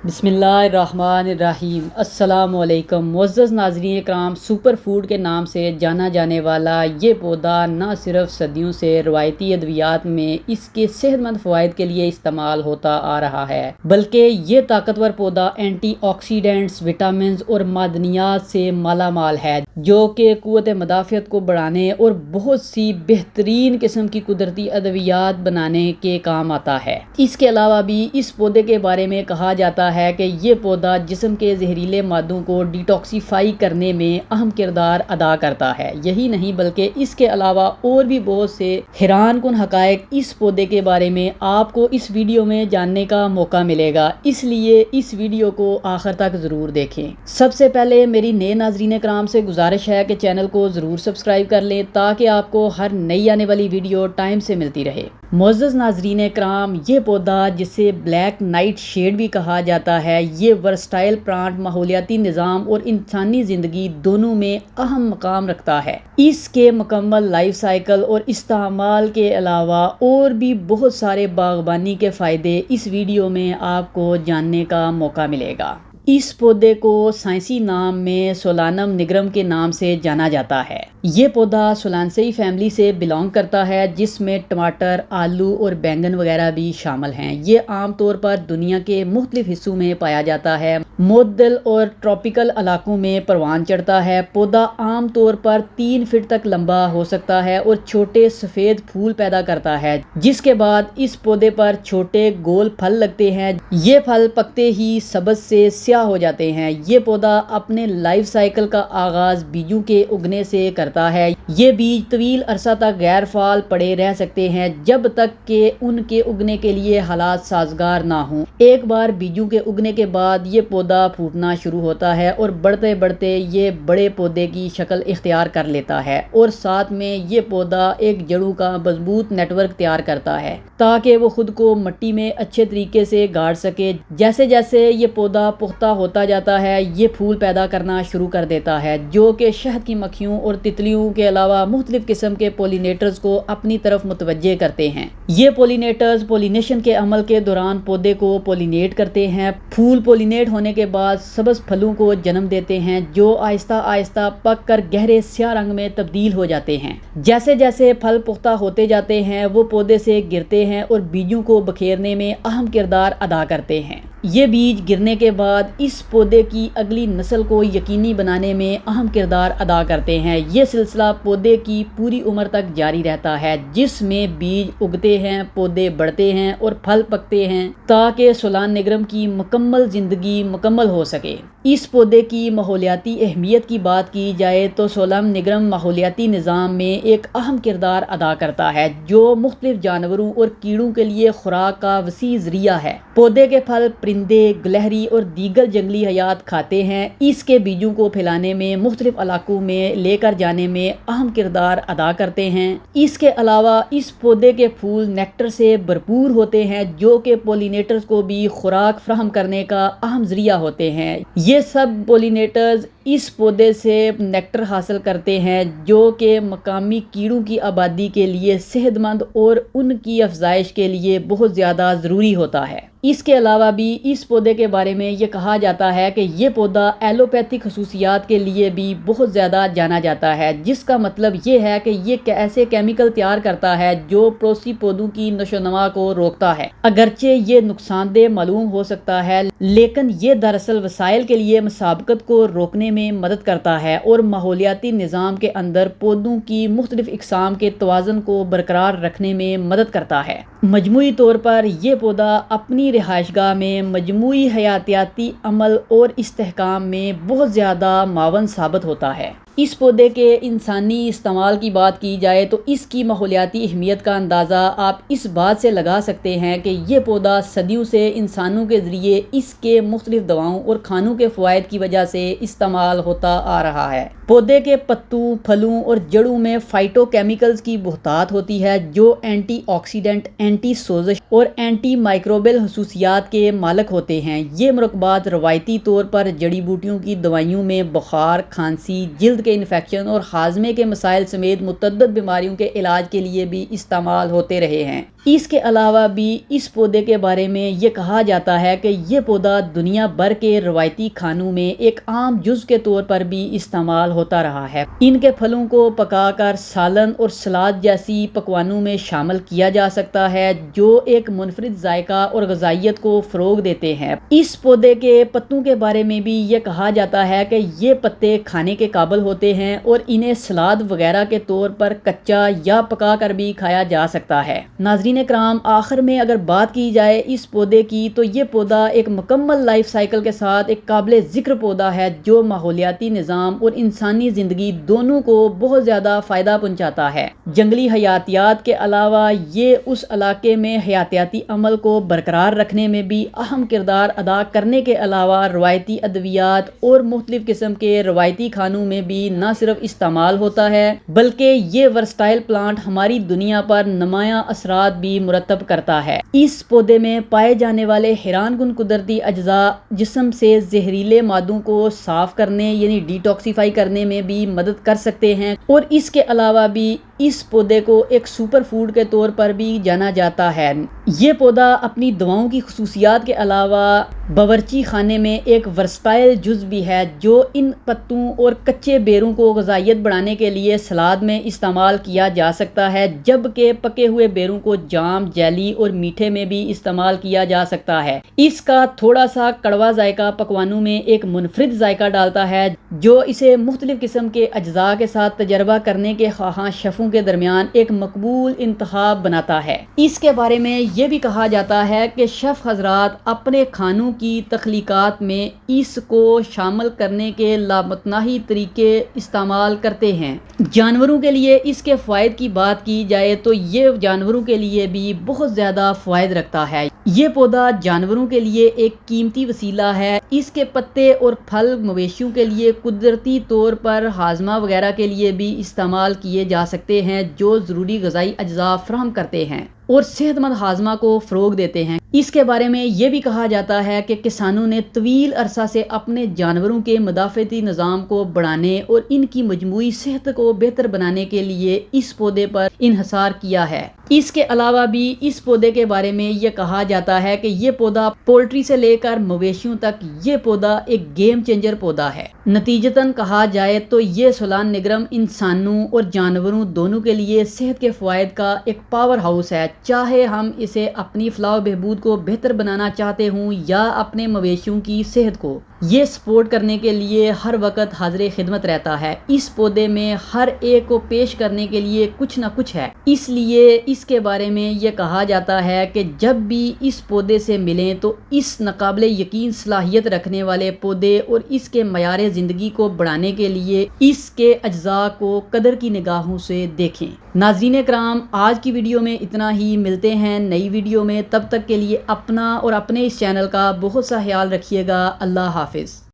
بسم اللہ الرحمن الرحیم۔ السلام علیکم معزز ناظرین کرام، سپر فوڈ کے نام سے جانا جانے والا یہ پودا نہ صرف صدیوں سے روایتی ادویات میں اس کے صحت مند فوائد کے لیے استعمال ہوتا آ رہا ہے، بلکہ یہ طاقتور پودا اینٹی آکسیڈنٹس، وٹامنز اور معدنیات سے مالا مال ہے جو کہ قوت مدافعت کو بڑھانے اور بہت سی بہترین قسم کی قدرتی ادویات بنانے کے کام آتا ہے۔ اس کے علاوہ بھی اس پودے کے بارے میں کہا جاتا ہے کہ یہ پودا جسم کے زہریلے مادوں کو ڈیٹاکسیفائی کرنے میں اہم کردار ادا کرتا ہے۔ یہی نہیں بلکہ اس کے علاوہ اور بھی بہت سے حیران کن حقائق اس پودے کے بارے میں آپ کو اس ویڈیو میں جاننے کا موقع ملے گا، اس لیے اس ویڈیو کو آخر تک ضرور دیکھیں۔ سب سے پہلے میری نئے ناظرین کرام سے گزارش ہے کہ چینل کو ضرور سبسکرائب کر لیں تاکہ آپ کو ہر نئی آنے والی ویڈیو ٹائم سے ملتی رہے۔ معزز ناظرین کرام، یہ پودا جسے بلیک نائٹ شیڈ بھی کہا جاتا ہے، یہ ورسٹائل پلانٹ ماحولیاتی نظام اور انسانی زندگی دونوں میں اہم مقام رکھتا ہے۔ اس کے مکمل لائف سائیکل اور استعمال کے علاوہ اور بھی بہت سارے باغبانی کے فائدے اس ویڈیو میں آپ کو جاننے کا موقع ملے گا۔ اس پودے کو سائنسی نام میں سولانم نگرم کے نام سے جانا جاتا ہے۔ یہ پودا سولانسیئی فیملی سے بلانگ کرتا ہے جس میں ٹماٹر، آلو اور بینگن وغیرہ بھی شامل ہیں۔ یہ عام طور پر دنیا کے مختلف حصوں میں پایا جاتا ہے۔ معتدل اور ٹراپیکل علاقوں میں پروان چڑھتا ہے۔ پودا عام طور پر 3 فٹ تک لمبا ہو سکتا ہے اور چھوٹے سفید پھول پیدا کرتا ہے، جس کے بعد اس پودے پر چھوٹے گول پھل لگتے ہیں۔ یہ پھل پکتے ہی سبز سے سیاہ ہو جاتے ہیں۔ یہ پودا اپنے لائف سائیکل کا آغاز بیجوں کے اگنے سے کرتا ہے۔ یہ بیج طویل عرصہ تک غیر فعال پڑے رہ سکتے ہیں جب تک کہ ان کے اگنے کے لیے حالات سازگار نہ ہوں۔ ایک بار بیجوں کے اگنے کے بعد یہ پودا پھوٹنا شروع ہوتا ہے اور بڑھتے بڑھتے یہ بڑے پودے کی شکل اختیار کر لیتا ہے، اور ساتھ میں یہ پودا ایک جڑوں کا مضبوط نیٹ ورک تیار کرتا ہے تاکہ وہ خود کو مٹی میں اچھے طریقے سے گاڑ سکے۔ جیسے جیسے یہ پودا پختہ ہوتا جاتا ہے، یہ پھول پیدا کرنا شروع کر دیتا ہے جو کہ شہد کی مکھیوں اور تتلیوں کے علاوہ مختلف قسم کے پولینیٹرز کو اپنی طرف متوجہ کرتے ہیں۔ یہ پولینیٹرز پولینیشن کے عمل کے دوران پودے کو پولینیٹ کرتے ہیں۔ پھول پولینیٹ ہونے کے بعد سبز پھلوں کو جنم دیتے ہیں جو آہستہ آہستہ پک کر گہرے سیاہ رنگ میں تبدیل ہو جاتے ہیں۔ جیسے جیسے پھل پختہ ہوتے جاتے ہیں، وہ پودے سے گرتے ہیں اور بیجوں کو بکھیرنے میں اہم کردار ادا کرتے ہیں۔ یہ بیج گرنے کے بعد اس پودے کی اگلی نسل کو یقینی بنانے میں اہم کردار ادا کرتے ہیں۔ یہ سلسلہ پودے کی پوری عمر تک جاری رہتا ہے، جس میں بیج اگتے ہیں، پودے بڑھتے ہیں اور پھل پکتے ہیں تاکہ سولان نگرم کی مکمل زندگی مکمل ہو سکے۔ اس پودے کی ماحولیاتی اہمیت کی بات کی جائے تو سولان نگرم ماحولیاتی نظام میں ایک اہم کردار ادا کرتا ہے جو مختلف جانوروں اور کیڑوں کے لیے خوراک کا وسیع ذریعہ ہے۔ پودے کے پھل پرندے، گلہری اور دیگر جنگلی حیات کھاتے ہیں۔ اس کے بیجوں کو پھیلانے میں، مختلف علاقوں میں لے کر جانے میں اہم کردار ادا کرتے ہیں۔ اس کے علاوہ اس پودے کے پھول نیکٹر سے بھرپور ہوتے ہیں جو کہ پولینیٹرز کو بھی خوراک فراہم کرنے کا اہم ذریعہ ہوتے ہیں۔ یہ سب پولینیٹرز اس پودے سے نیکٹر حاصل کرتے ہیں جو کہ مقامی کیڑوں کی آبادی کے لیے صحت مند اور ان کی افزائش کے لیے بہت زیادہ ضروری ہوتا ہے۔ اس کے علاوہ بھی اس پودے کے بارے میں یہ کہا جاتا ہے کہ یہ پودا ایلوپیتھک خصوصیات کے لیے بھی بہت زیادہ جانا جاتا ہے، جس کا مطلب یہ ہے کہ یہ ایسے کیمیکل تیار کرتا ہے جو پڑوسی پودوں کی نشو و نما کو روکتا ہے۔ اگرچہ یہ نقصان دہ معلوم ہو سکتا ہے، لیکن یہ دراصل وسائل کے لیے مسابقت کو روکنے میں مدد کرتا ہے اور ماحولیاتی نظام کے اندر پودوں کی مختلف اقسام کے توازن کو برقرار رکھنے میں مدد کرتا ہے۔ مجموعی طور پر یہ پودا اپنی رہائش گاہ میں مجموعی حیاتیاتی عمل اور استحکام میں بہت زیادہ معاون ثابت ہوتا ہے۔ اس پودے کے انسانی استعمال کی بات کی جائے تو اس کی ماحولیاتی اہمیت کا اندازہ آپ اس بات سے لگا سکتے ہیں کہ یہ پودا صدیوں سے انسانوں کے ذریعے اس کے مختلف دواؤں اور کھانوں کے فوائد کی وجہ سے استعمال ہوتا آ رہا ہے۔ پودے کے پتوں، پھلوں اور جڑوں میں فائٹو کیمیکلز کی بہتات ہوتی ہے جو اینٹی آکسیڈنٹ، اینٹی سوزش اور اینٹی مائکروبیل خصوصیات کے مالک ہوتے ہیں۔ یہ مرکبات روایتی طور پر جڑی بوٹیوں کی دوائیوں میں بخار، کھانسی، جلد کے انفیکشن اور ہاضمے کے مسائل سمیت متعدد بیماریوں کے علاج کے لیے بھی استعمال ہوتے رہے ہیں۔ اس کے علاوہ بھی اس پودے کے بارے میں یہ کہا جاتا ہے کہ یہ پودا دنیا بھر کے روایتی کھانوں میں ایک عام جز کے طور پر بھی استعمال ہوتا رہا ہے۔ ان کے پھلوں کو پکا کر سالن اور سلاد جیسی پکوانوں میں شامل کیا جا سکتا ہے، جو ایک منفرد ذائقہ اور غذائیت کو فروغ دیتے ہیں۔ اس پودے کے پتوں کے بارے میں بھی یہ کہا جاتا ہے کہ یہ پتے کھانے کے قابل ہوتے ہیں اور انہیں سلاد وغیرہ کے طور پر کچا یا پکا کر بھی کھایا جا سکتا ہے۔ ناظرین کرام، آخر میں اگر بات کی جائے اس پودے کی تو یہ پودا ایک مکمل لائف سائیکل کے ساتھ ایک قابل ذکر پودا ہے جو ماحولیاتی نظام اور انسانی زندگی دونوں کو بہت زیادہ فائدہ پہنچاتا ہے۔ جنگلی حیاتیات کے علاوہ یہ اس علاقے میں حیاتیاتی عمل کو برقرار رکھنے میں بھی اہم کردار ادا کرنے کے علاوہ روایتی ادویات اور مختلف قسم کے روایتی کھانوں میں بھی نہ صرف استعمال ہوتا ہے بلکہ یہ ورسٹائل پلانٹ ہماری دنیا پر نمایاں اثرات بھی مرتب کرتا ہے۔ اس پودے میں پائے جانے والے حیران کن قدرتی اجزاء جسم سے زہریلے مادوں کو صاف کرنے یعنی ڈیٹاکسیفائی کرنے میں بھی مدد کر سکتے ہیں، اور اس کے علاوہ بھی اس پودے کو ایک سپر فوڈ کے طور پر بھی جانا جاتا ہے۔ یہ پودا اپنی دواؤں کی خصوصیات کے علاوہ باورچی خانے میں ایک ورسٹائل جز بھی ہے، جو ان پتوں اور کچے بیروں کو غذائیت بڑھانے کے لیے سلاد میں استعمال کیا جا سکتا ہے، جبکہ پکے ہوئے بیروں کو جام، جیلی اور میٹھے میں بھی استعمال کیا جا سکتا ہے۔ اس کا تھوڑا سا کڑوا ذائقہ پکوانوں میں ایک منفرد ذائقہ ڈالتا ہے، جو اسے مختلف قسم کے اجزاء کے ساتھ تجربہ کرنے کے خواہاں شیفوں کے درمیان ایک مقبول انتخاب بناتا ہے۔ اس کے بارے میں یہ بھی کہا جاتا ہے کہ شیف حضرات اپنے کھانوں کی تخلیقات میں اس کو شامل کرنے کے لامتناہی طریقے استعمال کرتے ہیں۔ جانوروں کے لیے اس کے فوائد کی بات کی جائے تو یہ جانوروں کے لیے بھی بہت زیادہ فوائد رکھتا ہے۔ یہ پودا جانوروں کے لیے ایک قیمتی وسیلہ ہے۔ اس کے پتے اور پھل مویشیوں کے لیے قدرتی طور پر ہاضمہ وغیرہ کے لیے بھی استعمال کیے جا سکتے ہیں، جو ضروری غذائی اجزاء فراہم کرتے ہیں اور صحت مند ہاضمہ کو فروغ دیتے ہیں۔ اس کے بارے میں یہ بھی کہا جاتا ہے کہ کسانوں نے طویل عرصہ سے اپنے جانوروں کے مدافعتی نظام کو بڑھانے اور ان کی مجموعی صحت کو بہتر بنانے کے لیے اس پودے پر انحصار کیا ہے۔ اس کے علاوہ بھی اس پودے کے بارے میں یہ کہا جاتا ہے کہ یہ پودا پولٹری سے لے کر مویشیوں تک یہ پودا ایک گیم چینجر پودا ہے۔ نتیجتاً کہا جائے تو یہ سولان نگرم انسانوں اور جانوروں دونوں کے لیے صحت کے فوائد کا ایک پاور ہاؤس ہے، چاہے ہم اسے اپنی فلاح و بہبود کو بہتر بنانا چاہتے ہوں یا اپنے مویشیوں کی صحت کو۔ یہ سپورٹ کرنے کے لیے ہر وقت حاضر خدمت رہتا ہے۔ اس پودے میں ہر ایک کو پیش کرنے کے لیے کچھ نہ کچھ ہے، اس لیے اس کے بارے میں یہ کہا جاتا ہے کہ جب بھی اس پودے سے ملیں تو اس ناقابل یقین صلاحیت رکھنے والے پودے اور اس کے معیار زندگی کو بڑھانے کے لیے اس کے اجزاء کو قدر کی نگاہوں سے دیکھیں۔ ناظرین کرام، آج کی ویڈیو میں اتنا ہی۔ ملتے ہیں نئی ویڈیو میں، تب تک کے لیے اپنا اور اپنے اس چینل کا بہت سا خیال رکھیے گا۔ اللہ حافظ۔